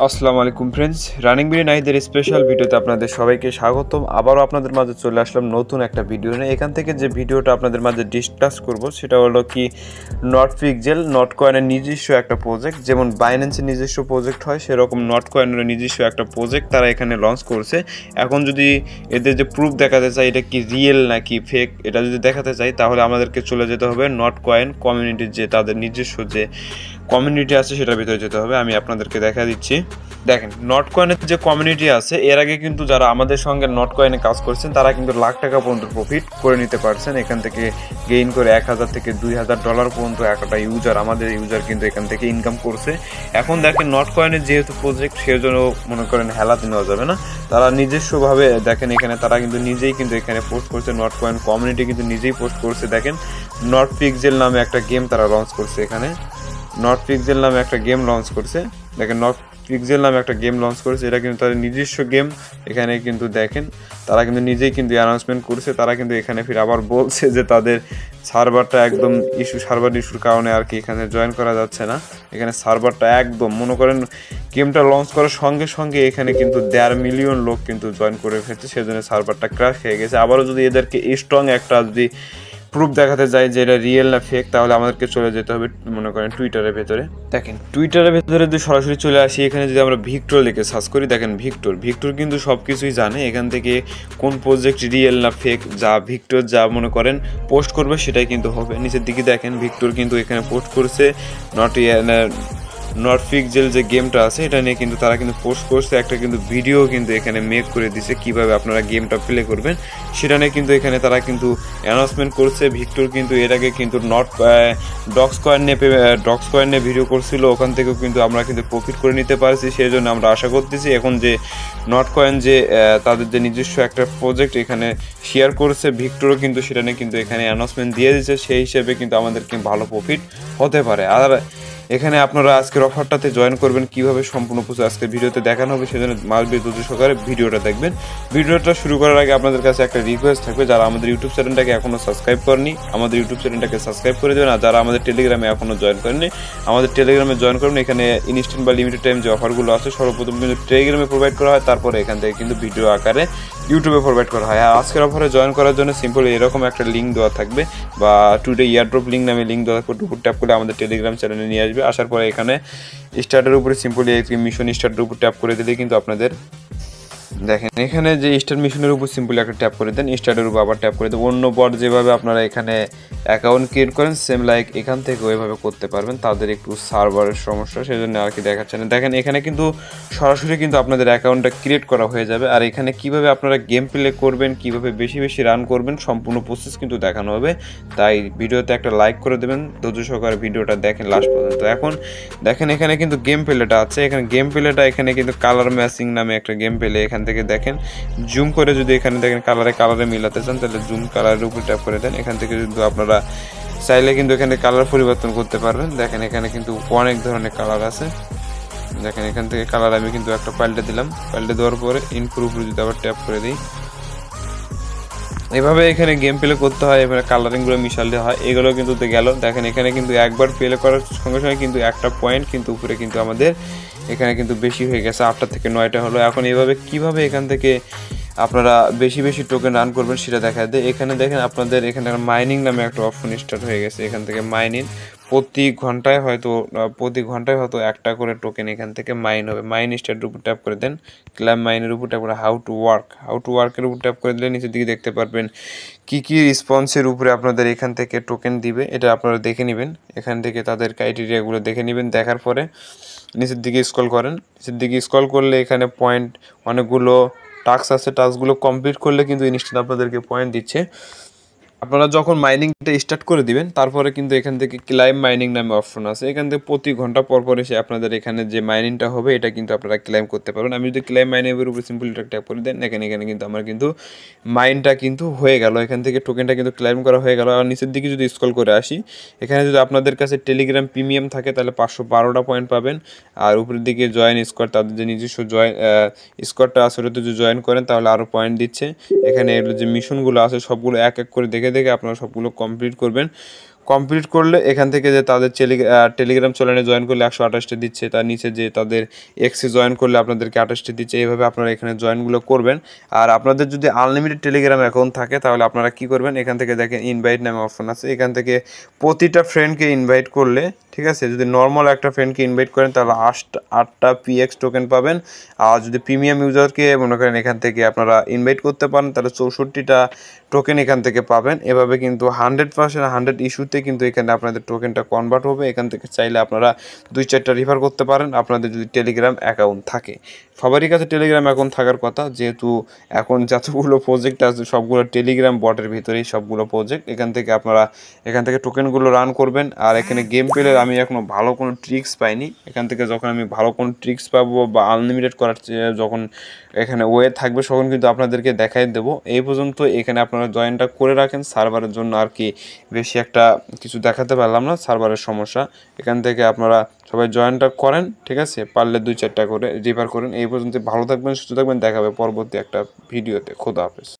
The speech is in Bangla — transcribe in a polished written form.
আসসালামু আলাইকুম ফ্রেন্ডস, রানিং বিডি নাহিদের স্পেশাল ভিডিওতে আপনাদের সবাইকে স্বাগতম। আবারও আপনাদের মাঝে চলে আসলাম নতুন একটা ভিডিও নিয়ে। এখান থেকে যে ভিডিওটা আপনাদের মাঝে ডিসকাস করব সেটা হলো কি নট পিক্সেল নট কয়েনের নিজস্ব একটা প্রজেক্ট। যেমন বাইন্যান্সের নিজস্ব প্রজেক্ট হয় সেরকম নট কয়েনের নিজস্ব একটা প্রজেক্ট তারা এখানে লঞ্চ করছে। এখন যদি এদের যে প্রুফ দেখাতে চাই এটা কি রিয়েল নাকি ফেক, এটা যদি দেখাতে চাই তাহলে আমাদেরকে চলে যেতে হবে নট কয়েন কমিউনিটির যে তাদের নিজস্ব যে কমিউনিটি আছে সেটার ভিতরে যেতে হবে। আমি আপনাদেরকে দেখা দিচ্ছি। দেখেন, নট কয়েনের যে কমিউনিটি আছে এর আগে কিন্তু যারা আমাদের সঙ্গে নট কয়েনে কাজ করছেন তারা কিন্তু লাখ টাকা পর্যন্ত প্রফিট করে নিতে পারছেন। এখান থেকে গেইন করে 1000 থেকে $2000 পর্যন্ত একটা ইউজার, আমাদের ইউজার কিন্তু এখান থেকে ইনকাম করছে। এখন দেখেন, নট কয়েনের যেহেতু প্রজেক্ট সেজন্য মনে করেন হেলাতে নেওয়া যাবে না। তারা নিজস্বভাবে দেখেন এখানে তারা কিন্তু নিজেই কিন্তু এখানে পোস্ট করছে। নট কয়েন কমিউনিটি কিন্তু নিজেই পোস্ট করছে। দেখেন, নট পিক্সেল নামে একটা গেম তারা লঞ্চ করছে। এখানে নট পিক্সেল নামে একটা গেম লঞ্চ করছে। দেখেন, নট পিক্সেল নামে একটা গেম লঞ্চ করেছে। এটা কিন্তু তাদের নিজস্ব গেম। এখানে কিন্তু দেখেন তারা কিন্তু নিজেই কিন্তু অ্যানাউন্সমেন্ট করছে। তারা কিন্তু এখানে ফির আবার বলছে যে তাদের সার্ভারটা একদম সার্ভার ইস্যুর কারণে আর কি এখানে জয়েন করা যাচ্ছে না। এখানে সার্ভারটা একদম মনে করেন গেমটা লঞ্চ করার সঙ্গে সঙ্গে এখানে কিন্তু 1.5 মিলিয়ন লোক কিন্তু জয়েন করে ফেলছে, সেজন্য সার্ভারটা ক্র্যাশ হয়ে গেছে। আবারও যদি এদেরকে স্ট্রং একটা যদি প্রুফ দেখাতে চাই যে এটা রিয়েল না ফেক, তাহলে আমাদেরকে চলে যেতে হবে মনে করেন টুইটারের ভেতরে। দেখেন, টুইটারের ভেতরে যদি সরাসরি চলে আসি, এখানে যদি আমরা ভিক্টর লিখে সার্চ করি, দেখেন ভিক্টর কিন্তু সব কিছুই জানে। এখান থেকে কোন প্রজেক্ট রিয়েল না ফেক যা ভিক্টর যা মনে করেন পোস্ট করবে সেটাই কিন্তু হবে। নিচের দিকে দেখেন ভিক্টর কিন্তু এখানে পোস্ট করছে নট পিক্সেল যে গেমটা আছে এটা নিয়ে কিন্তু তারা কিন্তু পোস্ট করছে। একটা কিন্তু ভিডিও কিন্তু এখানে মেক করে দিছে কিভাবে আপনারা গেমটা প্লে করবেন সেটা নিয়ে কিন্তু এখানে তারা কিন্তু অ্যানাউন্সমেন্ট করছে। ভিক্টর কিন্তু এর আগে কিন্তু ডক্স কয়েন নিয়ে ভিডিও করছিল, ওখান থেকেও কিন্তু আমরা কিন্তু প্রফিট করে নিতে পারছি। সেই জন্য আমরা আশা করতেছি এখন যে নট কয়েন যে তাদের যে নিজস্ব একটা প্রজেক্ট এখানে শেয়ার করেছে ভিক্টরও কিন্তু সেটা নিয়ে কিন্তু এখানে অ্যানাউন্সমেন্ট দিয়ে দিচ্ছে। সেই হিসেবে কিন্তু আমাদেরকে ভালো প্রফিট হতে পারে। আর এখানে আপনারা আজকের অফারটাতে জয়েন করবেন কিভাবে সম্পূর্ণ কিছু আজকের ভিডিওতে দেখানো হবে, সেজন্য মাসবি ধৈর্য সহকারে ভিডিওটা দেখবেন। ভিডিওটা শুরু করার আগে আপনাদের কাছে একটা রিকোয়েস্ট থাকবে, যারা আমাদের ইউটিউব চ্যানেলটাকে এখনও সাবস্ক্রাইব করেনি আমাদের ইউটিউব চ্যানেলটাকে সাবস্ক্রাইব করে দেবেন। আর যারা আমাদের টেলিগ্রামে এখনও জয়েন করেনি আমাদের টেলিগ্রামে জয়েন করবেন। এখানে ইনস্ট্যান্ট বা লিমিটেড টাইম যে অফারগুলো আছে সর্বপ্রথম কিন্তু টেলিগ্রামে প্রোভাইড করা হয়, তারপরে এখান থেকে কিন্তু ভিডিও আকারে ইউটিউবে প্রোভাইড করা হয়। আর আজকের অফারে জয়েন করার জন্য সিম্পল এরকম একটা লিঙ্ক দেওয়া থাকবে বা টুডে ইয়ারড্রপ লিঙ্ক নামে লিঙ্ক দেওয়া থাকবে। উপর ট্যাপ করে আমাদের টেলিগ্রাম চ্যানেলে নিয়ে আসবে। আসার পরে এখানে স্টার্টের উপরে সিম্পলি মিশন স্টার্টের উপর ট্যাপ করে দিলে কিন্তু আপনাদের দেখেন এখানে যে স্টার্ট মিশনের উপর সিম্পলি একটা ট্যাপ করে দেন, স্টার্টের উপর আবার ট্যাপ করে দেন। অন্য বট যেভাবে আপনারা এখানে অ্যাকাউন্ট ক্রিয়েট করেন সেম লাইক এখান থেকে ওইভাবে করতে পারবেন। তাদের একটু সার্ভারের সমস্যা সেজন্য আর কি দেখাচ্ছে না। দেখেন এখানে কিন্তু সরাসরি কিন্তু আপনাদের অ্যাকাউন্টটা ক্রিয়েট করা হয়ে যাবে। আর এখানে কিভাবে আপনারা গেম প্লে করবেন, কিভাবে বেশি বেশি রান করবেন সম্পূর্ণ প্রসেস কিন্তু দেখানো হবে। তাই ভিডিওতে একটা লাইক করে দেবেন, ধৈর্য সহকারে ভিডিওটা দেখেন লাস্ট পর্যন্ত। এখন দেখেন এখানে কিন্তু গেম প্লেটা আছে। এখানে গেম প্লেটা এখানে কিন্তু কালার ম্যাচিং নামে একটা গেম প্লে। এখান থেকে দেখেন জুম করে যদি এখানে দেখেন কালারে মিলাতে চান তাহলে জুম কালারের উপর ট্যাপ করে দেন। এখান থেকে কিন্তু আপনারা চাইলে কিন্তু এখানে কালার পরিবর্তন করতে পারবেন। দেখেন এখানে কিন্তু অনেক ধরনের কালার আছে। দেখেন এখান থেকে কালার আমি কিন্তু একটা পাল্টে দিলাম। পাল্টে দেওয়ার পরে ইনপুর উপরে যদি আবার ট্যাপ করে দিই, এভাবে এখানে গেম প্লে করতে হয়। এবারে কালারিংগুলো মিশালে হয়, এগুলো কিন্তু গেল। দেখেন এখানে কিন্তু একবার প্লে করার সঙ্গে সঙ্গে কিন্তু একটা পয়েন্ট কিন্তু উপরে কিন্তু আমাদের এখানে কিন্তু বেশি হয়ে গেছে, 8টা থেকে 9টা হলো। এখন এইভাবে কিভাবে এখান থেকে আপনারা বেশি বেশি টোকেন রান করবেন সেটা দেখা দেয়। এখানে দেখেন আপনাদের এখানে মাইনিং নামে একটা অপশন স্টার্ট হয়ে গেছে। এখান থেকে মাইনিং প্রতি ঘন্টায় হয়তো একটা করে টোকেন এখান থেকে মাইন হবে। মাইন স্টার্টের উপর ট্যাপ করে দেন, ক্লাইম মাইনের উপর ট্যাপ করে হাউ টু ওয়ার্কের উপর ট্যাপ করে দিলে নিচের দিকে দেখতে পারবেন কি রেসপন্সের উপরে আপনাদের এখান থেকে টোকেন দিবে এটা আপনারা দেখে নেবেন। এখান থেকে তাদের ক্রাইটেরিয়াগুলো দেখে নেবেন। দেখার পরে নিচের দিকে স্ক্রল করেন। নিচের দিকে স্ক্রল করলে এখানে পয়েন্ট অনেকগুলো টাস্ক আছে। টাস্কগুলো কমপ্লিট করলে কিন্তু ইনস্ট্যান্ট আপনাদেরকে পয়েন্ট দিচ্ছে। আপনারা যখন মাইনিংটা স্টার্ট করে দিবেন তারপরে কিন্তু এখান থেকে ক্লাইম মাইনিং নামে অপশন আছে। এখান থেকে প্রতি ঘন্টা পর পর এসে আপনাদের এখানে যে মাইনিংটা হবে এটা কিন্তু আপনারা ক্লাইম করতে পারবেন। আমি যদি ক্লাইম মাইনিংয়ের উপরে সিম্পলি ট্যাপ করে দেন, এখানে কিন্তু আমার কিন্তু মাইনটা কিন্তু হয়ে গেল। এখান থেকে টোকেনটা কিন্তু ক্লাইম করা হয়ে গেল। আর নিচের দিকে যদি স্ক্রল করে আসি, এখানে যদি আপনাদের কাছে টেলিগ্রাম প্রিমিয়াম থাকে তাহলে 512টা পয়েন্ট পাবেন। আর উপরের দিকে জয়েন স্কোয়াড, তাদের যে নিজস্ব স্কোয়াডটা আছে ওটাতে যদি জয়েন করেন তাহলে আরও পয়েন্ট দিচ্ছে। এখানে এগুলো যে মিশনগুলো আছে সবগুলো এক এক করে দেখে আপনারা সবগুলো কমপ্লিট করবেন। কমপ্লিট করলে এখান থেকে যে তাদের টেলিগ্রাম চ্যানেলে জয়েন করলে 128টা দিচ্ছে, তার নিচে যে তাদের এক্সে জয়েন করলে আপনাদেরকে 28টা দিচ্ছে। এইভাবে আপনারা এখানে জয়েনগুলো করবেন। আর আপনাদের যদি আনলিমিটেড টেলিগ্রাম অ্যাকাউন্ট থাকে তাহলে আপনারা কি করবেন, এখান থেকে দেখেন ইনভাইট নামে অপশন আছে, এখান থেকে প্রতিটা ফ্রেন্ডকে ইনভাইট করলে, ঠিক আছে, যদি নর্মাল একটা ফ্রেন্ডকে ইনভাইট করেন তাহলে 8টা PX টোকেন পাবেন। আর যদি প্রিমিয়াম ইউজারকে মনে করেন এখান থেকে আপনারা ইনভাইট করতে পারেন তাহলে 64টা টোকেন এখান থেকে পাবেন। এভাবে কিন্তু 100% 100 ইস্যুতে কিন্তু এখানে আপনাদের টোকেনটা কনভার্ট হবে। এখান থেকে চাইলে আপনারা 2-4টা রিফার করতে পারেন আপনাদের যদি টেলিগ্রাম অ্যাকাউন্ট থাকে। সবারই কাছে টেলিগ্রাম অ্যাকাউন্ট থাকার কথা, যেহেতু এখন যতগুলো প্রজেক্ট আছে সবগুলো টেলিগ্রাম বটের ভিতরেই সবগুলো প্রজেক্ট। এখান থেকে টোকেনগুলো রান করবেন। আর এখানে গেম প্লে আমি এখনও ভালো কোনো ট্রিক্স পাইনি। এখান থেকে যখন আমি ভালো কোনো ট্রিক্স পাবো বা আনলিমিটেড করার যখন এখানে ওয়ে থাকবে তখন কিন্তু আপনাদেরকে দেখাই দেবো। এই পর্যন্ত এখানে আপনারা জয়েনটা করে রাখেন। সার্ভারের জন্য আর কি বেশি একটা কিছু দেখাতে পারলাম না, সার্ভারের সমস্যা। এখান থেকে আপনারা সবাই জয়েনটা করেন, ঠিক আছে, পারলে 2-4টা করে রিফার করেন। এই পর্যন্ত ভালো থাকবেন, সুস্থ থাকবেন, দেখাবে পরবর্তী একটা ভিডিওতে। খোদা হাফেজ।